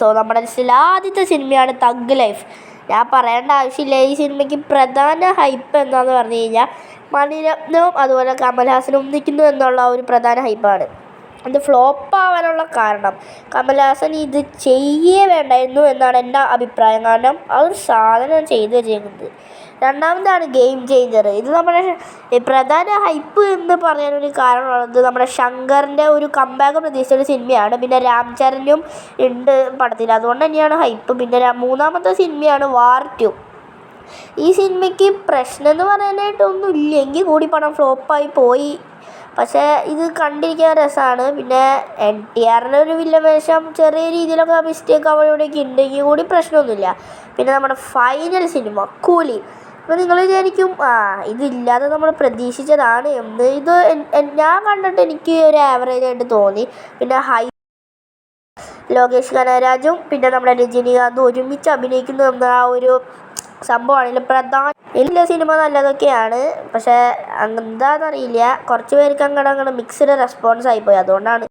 So നമ്മുടെ ലിസ്റ്റിൽ ആദ്യത്തെ സിനിമയാണ് തഗ് ലൈഫ്. ഞാൻ പറയേണ്ട ആവശ്യമില്ല, ഈ സിനിമയ്ക്ക് പ്രധാന ഹൈപ്പ് എന്താണെന്ന് പറഞ്ഞു കഴിഞ്ഞാൽ മണിരത്നവും അതുപോലെ കമൽഹാസനും ഒന്നിക്കുന്നു എന്നുള്ള ഒരു പ്രധാന ഹൈപ്പാണ്. ഇത് ഫ്ലോപ്പ് ആവാനുള്ള കാരണം കമൽഹാസൻ ഇത് ചെയ്യേ വേണ്ടായിരുന്നു എന്നാണ് എൻ്റെ അഭിപ്രായം. കാരണം ആ ഒരു സാധനം ചെയ്തു വെച്ചിരിക്കുന്നത്. രണ്ടാമതാണ് ഗെയിം ചേഞ്ചർ. ഇത് നമ്മുടെ പ്രധാന ഹൈപ്പ് എന്ന് പറയാനൊരു കാരണമുള്ളത് നമ്മുടെ ശങ്കറിൻ്റെ ഒരു കംബാക്ക് പ്രതീക്ഷിച്ച ഒരു സിനിമയാണ്. പിന്നെ രാം ചരനും ഉണ്ട് പടത്തിൽ, അതുകൊണ്ട് തന്നെയാണ് ഹൈപ്പ്. പിന്നെ മൂന്നാമത്തെ സിനിമയാണ് വാർ 2. ഈ സിനിമയ്ക്ക് പ്രശ്നം എന്ന് പറയാനായിട്ടൊന്നും ഇല്ലെങ്കിൽ കൂടി പടം ഫ്ലോപ്പായി പോയി. പക്ഷേ ഇത് കണ്ടിരിക്കാൻ രസമാണ്. പിന്നെ NTRൻ്റെ ഒരു വില്ലൻ വേഷം ചെറിയ രീതിയിലൊക്കെ മിസ്റ്റേക്ക് അവിടെ ഇവിടെയൊക്കെ ഉണ്ടെങ്കിൽ കൂടി പ്രശ്നമൊന്നുമില്ല. പിന്നെ നമ്മുടെ ഫൈനൽ സിനിമ കൂലി. അപ്പോൾ നിങ്ങൾ വിചാരിക്കും ഇതില്ലാതെ നമ്മൾ പ്രതീക്ഷിച്ചതാണ് എന്ന്. ഇത് ഞാൻ കണ്ടിട്ട് എനിക്ക് ഒരു ആവറേജ് ആയിട്ട് തോന്നി. പിന്നെ ലോകേഷ് കനകരാജും പിന്നെ നമ്മുടെ രജനീകാന്തും ഒരുമിച്ച് അഭിനയിക്കുന്നു എന്ന ആ ഒരു സംഭവമാണെങ്കിൽ പ്രധാന എല്ലാ സിനിമ നല്ലതൊക്കെയാണ്. പക്ഷേ എന്താണെന്നറിയില്ല, കുറച്ച് പേർക്ക് അങ്ങോട്ട് മിക്സ്ഡ് റെസ്പോൺസ് ആയിപ്പോയി. അതുകൊണ്ടാണ്